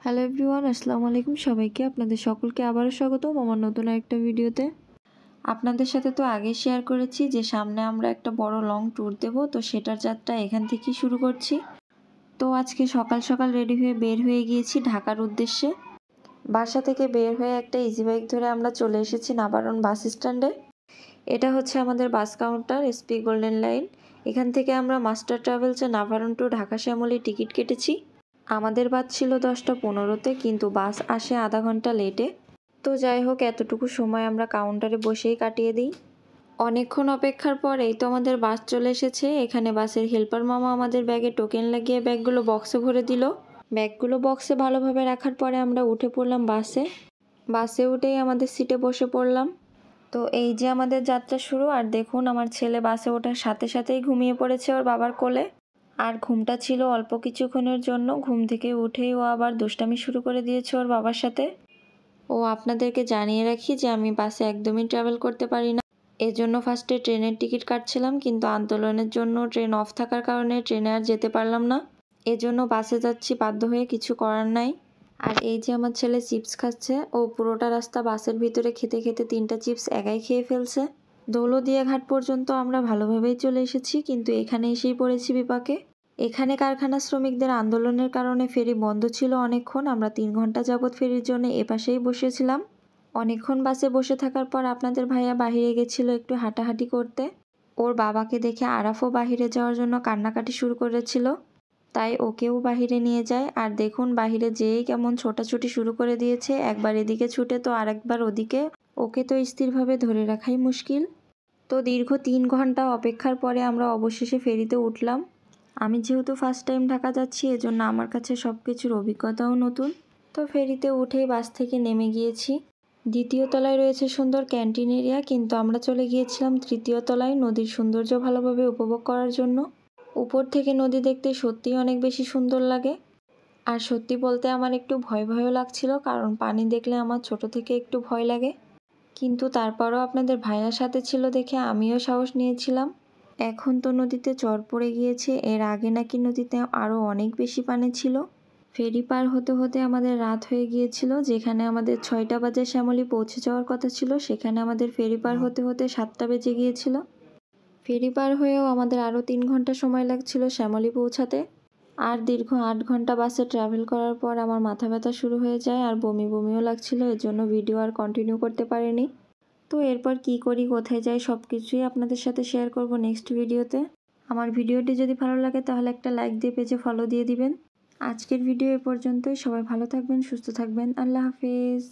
Hello everyone, আসসালামু আলাইকুম সবাইকে। আপনাদের সকলকে আবারও স্বাগতম আমার নতুন একটা ভিডিওতে। আপনাদের সাথে তো আগে শেয়ার করেছি যে সামনে আমরা একটা বড় লং ট্যুর দেব, তো সেটার যাত্রা এখান থেকেই শুরু করছি। তো আজকে সকাল সকাল রেডি হয়ে বের হয়ে গিয়েছি ঢাকার উদ্দেশ্যে। বাসা থেকে বের হয়ে একটা ইজি বাইক ধরে আমরা চলে এসেছি নাভারন বাস স্ট্যান্ডে। এটা হচ্ছে আমাদের bus counter SP Golden Line. এখান থেকে আমরা মাস্টার ট্রাভেলসে নাভারন টু ঢাকা শ্যামলী টিকিট কেটেছি। আমাদের বাস ছিল 10টা 15-তে, কিন্তু বাস আসে আধা ঘন্টা লেটে। তো যাই হোক, এতটুকু সময় আমরা কাউন্টারে বসেই কাটিয়ে দিই। অনেকক্ষণ অপেক্ষার পর এই তো আমাদের বাস চলে এসেছে। এখানে বাসের হেল্পার মামা আমাদের ব্যাগে টোকেন লাগিয়ে ব্যাগগুলো বক্সে ভরে দিল। ব্যাগগুলো বক্সে ভালোভাবে রাখার পরে আমরা উঠে পড়লাম বাসে উঠেই আমাদের সিটে বসে পড়লাম। তো এই যে আমাদের যাত্রা শুরু। আর দেখুন, আমার ছেলে বাসে ওঠার সাথে সাথেই ঘুমিয়ে পড়েছে ওর বাবার কোলে। আর ঘুমটা ছিল অল্প কিছুক্ষণের জন্য। ঘুম থেকে উঠেই ও আবার দুষ্টামি শুরু করে দিয়েছে ওর বাবার সাথে। আপনাদেরকে জানিয়ে রাখি যে আমি বাসে একদমই ট্রাভেল করতে পারি না। এজন্য ফার্স্টে ট্রেনের টিকিট কাটছিলাম, কিন্তু আন্দোলনের জন্য ট্রেন অফ থাকার কারণে ট্রেনে আর যেতে পারলাম না। এজন্য বাসে যাচ্ছি বাধ্য হয়ে, কিছু করার নাই। আর এই যে আমার ছেলে চিপস খাচ্ছে। ও পুরোটা রাস্তা বাসের ভিতরে খেতে খেতে 3টা চিপস একাই খেয়ে ফেলছে। দৌলতদিয়া ঘাট পর্যন্ত আমরা ভালোভাবেই চলে এসেছি, কিন্তু এখানে এসেই পড়েছি বিপাকে। এখানে কারখানা শ্রমিকদের আন্দোলনের কারণে ফেরি বন্ধ ছিল অনেকক্ষণ। আমরা 3 ঘন্টা যাবৎ ফেরির জন্য এপাশেই বসেছিলাম। অনেকক্ষণ বাসে বসে থাকার পর আপনাদের ভাইয়া বাহিরে গেছিল একটু হাঁটাহাঁটি করতে। ওর বাবাকে দেখে আরাফও বাহিরে যাওয়ার জন্য কান্নাকাটি শুরু করেছিল, তাই ওকেও বাহিরে নিয়ে যায়। আর দেখুন, বাহিরে যেই কেমন ছোটাছুটি শুরু করে দিয়েছে, একবার এদিকে ছুটে তো আরেকবার ওদিকে। ওকে তো স্থিরভাবে ধরে রাখাই মুশকিল। তো দীর্ঘ 3 ঘন্টা অপেক্ষার পরে আমরা অবশেষে ফেরিতে উঠলাম। আমি যেহেতু ফার্স্ট টাইম ঢাকা যাচ্ছি, এজন্য আমার কাছে সব কিছুর অভিজ্ঞতাও নতুন। তো ফেরিতে উঠেই বাস থেকে নেমে গিয়েছি। 2য় তলায় রয়েছে সুন্দর ক্যান্টিন এরিয়া, কিন্তু আমরা চলে গিয়েছিলাম 3য় তলায় নদীর সৌন্দর্য ভালোভাবে উপভোগ করার জন্য। উপর থেকে নদী দেখতে সত্যিই অনেক বেশি সুন্দর লাগে। আর সত্যি বলতে আমার একটু ভয়ও লাগছিল, কারণ পানি দেখলে আমার ছোট থেকে একটু ভয় লাগে। কিন্তু তারপরও আপনাদের ভাইয়ার সাথে ছিল দেখে আমিও সাহস নিয়েছিলাম। এখন তো নদীতে চর পড়ে গিয়েছে, এর আগে নাকি নদীতে আরও অনেক বেশি পানি ছিল। ফেরি পার হতে হতে আমাদের রাত হয়ে গিয়েছিল। যেখানে আমাদের 6টা বাজে শ্যামলী পৌঁছে যাওয়ার কথা ছিল, সেখানে আমাদের ফেরি পার হতে হতে 7টা বেজে গিয়েছিল। ফেরি পার হয়েও আমাদের আরও 3 ঘন্টা সময় লাগছিল শ্যামলী পৌঁছাতে। আর দীর্ঘ 8 ঘন্টা বাসে ট্রাভেল করার পর আমার মাথা ব্যথা শুরু হয়ে যায় আর বমিও লাগছিল। এর জন্য ভিডিও আর কন্টিনিউ করতে পারিনি। তো এরপর কি করি, কোথায় যাই, সব কিছুই আপনাদের সাথে শেয়ার করব নেক্সট ভিডিওতে। আমার ভিডিওটি যদি ভালো লাগে তাহলে একটা লাইক দিয়ে পেজে ফলো দিয়ে দিবেন। আজকের ভিডিও এ পর্যন্তই। সবাই ভালো থাকবেন, সুস্থ থাকবেন। আল্লাহ হাফেজ।